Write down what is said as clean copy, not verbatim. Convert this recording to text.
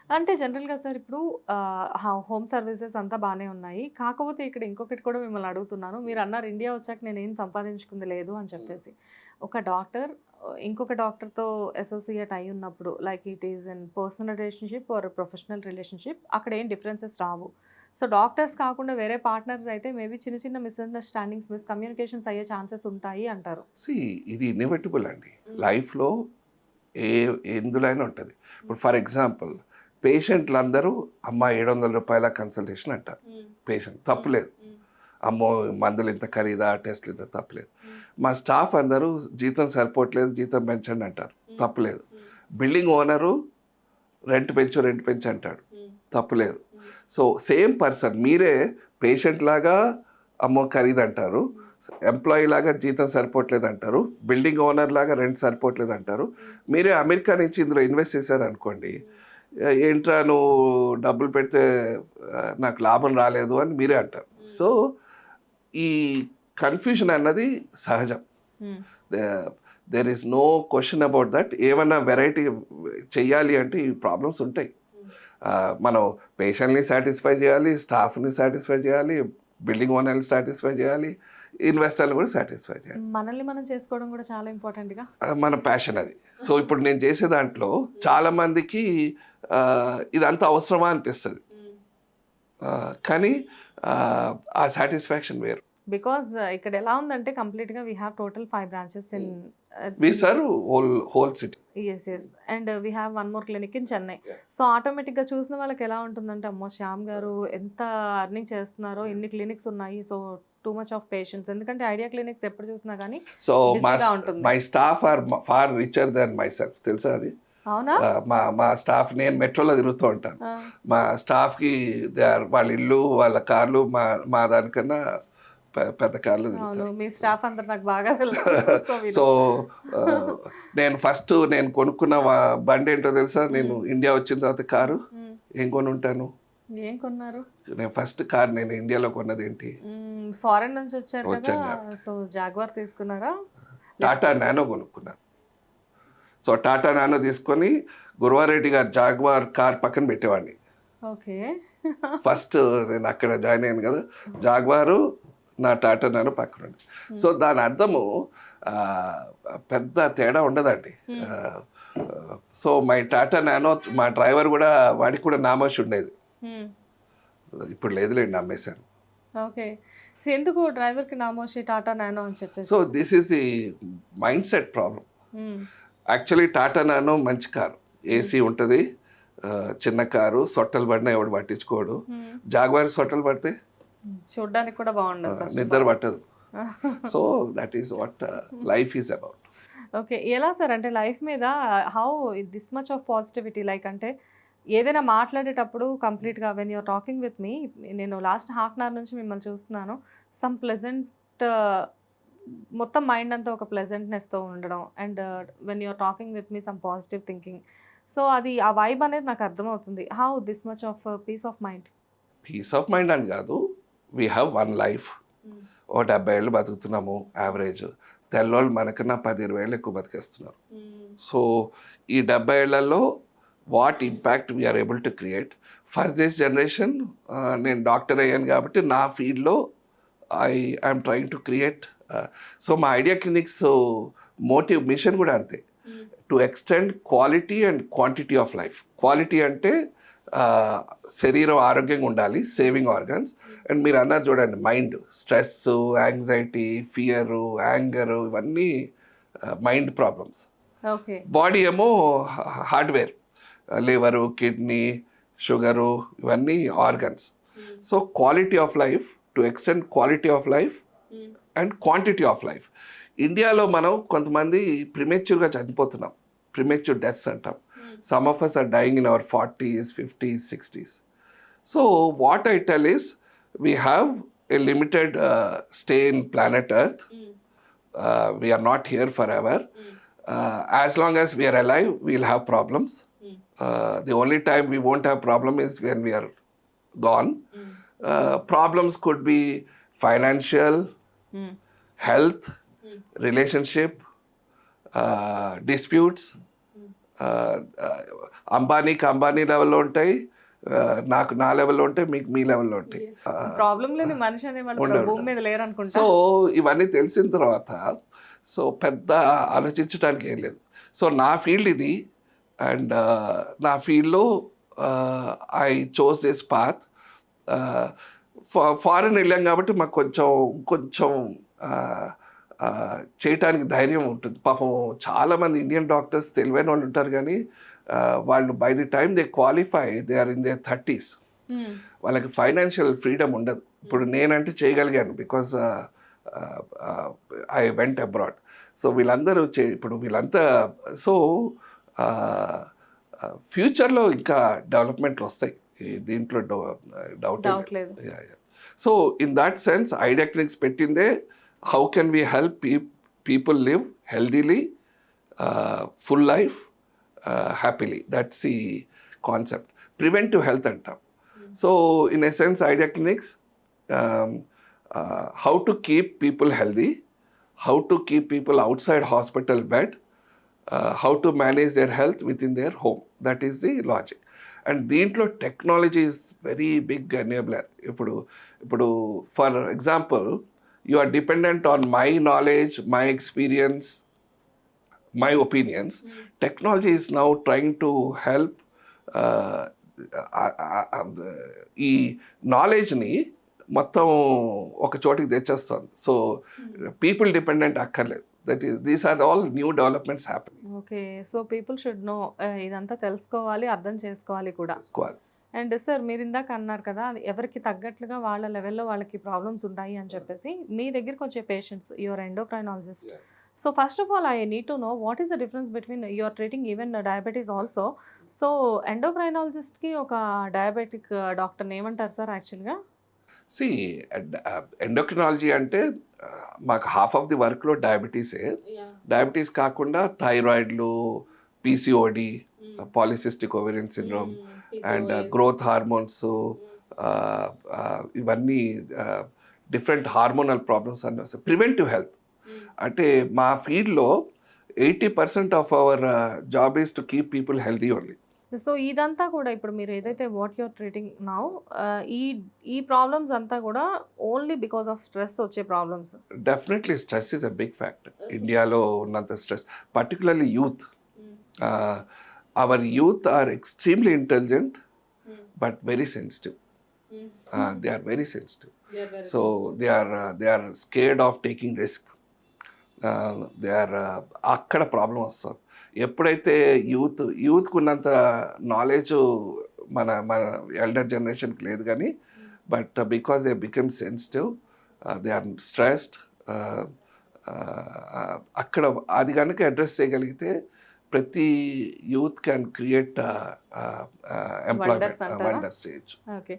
అంటే జనరల్‌గా సార్ ఇప్పుడు హోమ్ సర్వీసెస్ అంతా బానే ఉన్నాయి. కాకపోతే ఇక్కడ ఇంకొకటి కూడా మిమ్మల్ని అడుగుతున్నాను. మీరన్నారు ఇండియా వచ్చాక నేనేం సంపాదించుకుంది లేదు అని చెప్పేసి. ఒక డాక్టర్ ఇంకొక డాక్టర్‌తో అసోసియేట్ అయ్యున్నప్పుడు like it is in personal relationship or professional relationship అక్కడ ఏం డిఫరెన్సెస్ రావు. సో, డాక్టర్స్ కాకుండా వేరే పార్ట్నర్స్ అయితే మేబీ చిన్న చిన్న మిస్‌అండర్‌స్టాండింగ్స్, మిస్‌కమ్యూనికేషన్స్ అయ్యే ఛాన్సెస్ ఉంటాయి అంటారు. సీ ఇది ఇన్‌ఎవిటబుల్ అండి. హ్మ్. లైఫ్‌లో ఏ ఎందులోనైనా ఉంటది. ఇప్పుడు ఫర్ ఎగ్జాంపుల్ పేషెంట్‌లందరూ అమ్మ రూ. 700 కన్సల్టేషన్ అంటారు. హ్మ్. పేషెంట్ హ్మ్. తప్పులేదు. హ్మ్. అమ్మో! మందులు ఇంత ఖరీదా? టెస్ట్‌లు ఇంత తప్పులేదు. హ్మ్. మా స్టాఫ్ అందరూ జీతం సరిపోవట్లేదు, జీతం పెంచండి అంటారు. హ్మ్. తప్పులేదు. హ్మ్. బిల్డింగ్ ఓనరు రెంట్ పెంచు అంటాడు. హ్మ్. తప్పులేదు. హ్మ్. సో, సేమ్ పర్సన్ మీరే పేషెంట్ లాగా అమ్మో! ఖరీదంటారు. హ్మ్. ఎంప్లాయీ లాగా జీతం సరిపోవట్లేదంటారు. బిల్డింగ్ ఓనర్ లాగా రెంట్ సరిపోవట్లేదంటారు. హ్మ్. మీరే అమెరికా నుంచి ఇందులో ఇన్వెస్ట్ చేశారనుకోండి. హ్మ్. ఏంట్రా నువ్వు డబ్బులు పెడితే నాకు లాభం రాలేదు అని మీరే అంటారు. హ్మ్. సో, ఈ కన్‌ఫ్యూజన్ అన్నది సహజం. Hmm. They there is no question about that. ఏమన్నా వెరైటీ చెయ్యాలి అంటే ఈ ప్రాబ్లమ్స్ ఉంటాయి. హ్మ్. మనం పేషెంట్‌ని సాటిస్ఫై చేయాలి, స్టాఫ్‌ని సాటిస్ఫై చేయాలి, బిల్డింగ్ ఓనర్‌ని సాటిస్ఫై చేయాలి, ఇన్వెస్టర్‌ని కూడా సాటిస్ఫై చేయాలి. మనల్ని మనం చేసుకోవడం కూడా చాలా ఇంపార్టెంట్‌గా. మన ప్యాషన్ అది. సో, ఇప్పుడు నేను చేసే దాంట్లో చాలా మందికి ఇదంతా అవసరమా అనిపిస్తది. హ్మ్. కానీ ఆ సాటిస్ఫాక్షన్ వేరు. బికాజ్ ఇక్కడ ఎలా ఉందంటే కంప్లీట్‌గా we have total 5 branches we in serve whole city. Yes. Yes. And we have one more clinic in Chennai. So, ఆటోమేటిక్‌గా చూసిన వాళ్ళకి ఎలా ఉంటుందంటే, అమ్మో! శ్యామ్ గారు ఎంత ఎర్నింగ్ చేస్తున్నారో, ఇన్ని క్లినిక్స్ ఉన్నాయి. So, too much of patients. ఎందుకంటే ఐడియా క్లినిక్స్ ఎప్పుడు చూసినా గానీ సో, బిజీగా ఉంటుంది. My staff are far richer than myself తెలుసా అది? అవునా? మా మా స్టాఫ్ నేను మెట్రోలో తిరుగుతూ ఉంటాను. ఆ! మా స్టాఫ్‌కి వాళ్ళ ఇల్లు, వాళ్ళ కార్లు మా మా దానికన్నా పెద్ద కార్‌లో అవును. తిరుగుతారు. మీ స్టాఫ్ అందరూ నాకు బాగా తెలుసు. సో, వి సో, నో. ఆహ్, నేను కొనుక్కున్న బండేంటో తెలుసా? నేను హ్మ్. ఇండియా వచ్చిన తర్వాత కారు హ్మ్. ఏం కొనుంటాను? ఏం కొన్నారు? నేను ఫస్ట్ కార్ నేను ఇండియాలో కొన్నదేంటి? ఫారెన్ నుంచి వచ్చారు కదా! వచ్చాను కాబట్టి. సో, జాగ్వార్ తీసుకున్నారా? టాటా నానో కొనుక్కున్నాను. సో, టాటా నానో తీసుకొని గురవారెడ్డి గారి జాగ్వార్ కార్ పక్కన పెట్టేవాడిని. ఓకే. ఫస్ట్ నేను అక్కడ జాయిన్ అయ్యాను కదా! జాగ్వారు నా టాటా నానో పక్కనుంది. సో, హ్మ్. దాని అర్థము ఆహ్, పెద్ద తేడా ఉండదండి. హ్మ్. ఆహ్, సో, మై టాటా నానో మా డ్రైవర్ గూడా వాడికి కూడా నామోషి ఉండేది. హ్మ్. ఇప్పుడు లేదులెండి అమ్మేశాను. ఓకే. సో, ఎందుకు డ్రైవర్‌కి నామోషి టాటా నానో అని సో, చెప్పేసేసి? This is the mindset problem. హ్మ్. యాక్చువల్లీ టాటా నానో మంచి కారు. హ్మ్. ఏసీ ఉంటది. చిన్న కారు. సొట్టలు పడినా ఎవడు పట్టించుకోడు. హ్మ్. జాగ్వార్ సొట్టలు పడితే చూడ్డానికి కూడా బావుండదు ఫస్ట్ ఆఫ్ నిద్ర ఆల్. పట్టదు. So, that is what life is about. Okay. ఎలా సార్ అంటే లైఫ్ మీద how this much of positivity like అంటే ఏదైనా మాట్లాడేటప్పుడు కంప్లీట్‌గా when you are talking with me నేను లాస్ట్ హాఫ్ అన్ అవర్ నుంచి మిమ్మల్ని చూస్తున్నాను. సమ్ ప్లెజెంట్ మొత్తం మైండ్ అంతా ఒక ప్లెజెంట్‌నెస్‌తో ఉండడం and when you are talking with me some positive thinking. So, అది ఆ వైబ్ అనేది నాకు అర్థమవుతుంది. How this much of peace of mind? Peace of mind అని కాదు. We have one life. Hmm. Oh 70 ఏళ్ళు బతుకుతున్నాము యావరేజ్. తెల్లోళ్ళు మనకన్నా 10, 20 ఏళ్ళు ఎక్కువ బతికేస్తున్నారు. హ్మ్. సో, ఈ 70 ఏళ్లలో what impact we are able to create for this generation. నేను డాక్టర్ అయ్యాను కాబట్టి నా ఫీల్డ్‌లో I'm trying to create. So, మా ఐడియా క్లినిక్స్ మిషన్ కూడా అంతే. Hmm. To extend quality and quantity of life. Quality అంటే శరీరం ఆరోగ్యంగా ఉండాలి, సేవింగ్ ఆర్గన్స్. హ్మ్. అండ్ మీరు అన్నారు చూడండి mind, stress, anxiety, fear, anger ఇవన్నీ మైండ్ ప్రాబ్లమ్స్. ఓకే. బాడీ ఏమో హార్డ్వేర్, లివరు, కిడ్నీ, షుగరు ఇవన్నీ organs. Hmm. So quality of life, to extend quality of life hmm. And quantity of life. ఇండియాలో మనం కొంతమంది ప్రిమెచ్యూర్గా చనిపోతున్నాం. ప్రిమెచ్యూర్ డెత్స్ అంటాం. Hmm. Some of us are dying in our 40s, 50s, 60s. So what I tell is we have a limited stay in planet Earth. హ్మ్. We are not here forever. హ్మ్. As long as we are alive, we'll have problems. హ్మ్. The only time we won't have problem is when we are gone. హ్మ్. Problems could be financial, హ్మ్. health, హ్మ్. relationship, disputes, హ్మ్. అంబానీకి అంబానీ లెవెల్లో ఉంటాయి, నాకు నా లెవెల్లో ఉంటాయి, మీకు మీ లెవెల్లో ఉంటాయి. ప్రాబ్లం లేని మనిషి అనే వాళ్ళు ఉండరు. భూమి మీద లేరు అనుకుంటా. సో ఇవన్నీ తెలిసిన తర్వాత సో పెద్ద ఆలోచించడానికి ఏం లేదు. సో నా ఫీల్డ్ ఇది, అండ్ నా ఫీల్డ్లో I chose this path. Foreign వెళ్ళాం కాబట్టి మాకు కొంచెం చేయటానికి ధైర్యం ఉంటుంది. పాపం చాలామంది ఇండియన్ డాక్టర్స్ తెలివైన వాళ్ళు ఉంటారు, కానీ వాళ్ళు by the time they qualify they are in their 30s. వాళ్ళకి ఫైనాన్షియల్ ఫ్రీడమ్ ఉండదు. ఇప్పుడు నేనంటే చేయగలిగాను because I went abroad. So వీళ్ళందరూ ఇప్పుడు వీళ్ళంతా సో ఫ్యూచర్లో ఇంకా డెవలప్మెంట్లు వస్తాయి దీంట్లో, డౌట్ లేదు. So in that sense idea clinics పెట్టిందే how can we help people live healthily, full life, happily. That's ఈ కాన్సెప్ట్. ప్రివెంటివ్ హెల్త్ అంటాం. So in a sense, Idea Clinics, how to keep people healthy, how to keep people outside hospital bed, how to manage their health within their home. That is the logic. And దీంట్లో technology is very big enabler. ఇప్పుడు for example, you are dependent on my knowledge, my experience, my opinions. Technology is now trying to help ఈ నాలెడ్జ్ని మొత్తం ఒక చోటికి తెచ్చేస్తుంది. So people dependent అక్కర్లేదు. These are all new developments happening. Okay, so people should know, ఇదంతా తెలుసుకోవాలి, అర్థం చేసుకోవాలి కూడా. అండ్ సార్, మీరు ఇందాక అన్నారు కదా, ఎవరికి తగ్గట్లుగా వాళ్ళ లెవెల్లో వాళ్ళకి ప్రాబ్లమ్స్ ఉంటాయి అని చెప్పేసి. మీ దగ్గరికి వచ్చే patients, your endocrinologist. So first of all, I need to know what is the difference between you are treating even diabetes also. So endocrinologist ki oka diabetic doctor name antaru sir actually ga? See, endocrinology అంటే మాకు half of the వర్క్లో డయాబెటీసే. Diabetes కాకుండా థైరాయిడ్లు, PCOD, polycystic ovarian syndrome, and growth hormones, ఇవన్నీ different hormonal problems అన్నీ వస్తాయి. Preventive health అంటే మా ఫీల్డ్లో 80% of our job is to keep people healthy only. So ఇదంతా కూడా ఇప్పుడు మీరు ఏదైతే వాట్ యువర్ ట్రీటింగ్ నౌ, ఈ ప్రాబ్లమ్స్ అంతా కూడా ఓన్లీ బికాస్ ఆఫ్ స్ట్రెస్ వచ్చే problems? Definitely stress is a big factor. ఇండియాలో ఉన్నంత stress, particularly youth. Our youth are extremely intelligent but very sensitive. They are very sensitive. So they are scared of taking risk. They are అక్కడ problem వస్తుంది. ఎప్పుడైతే యూత్కు ఉన్నంత knowledge మన elder జనరేషన్కి లేదు, కానీ but because they become sensitive, they are stressed. అక్కడ అది కనుక అడ్రస్ చేయగలిగితే ప్రతి youth can create employment, wonders చేయొచ్చు. ఓకే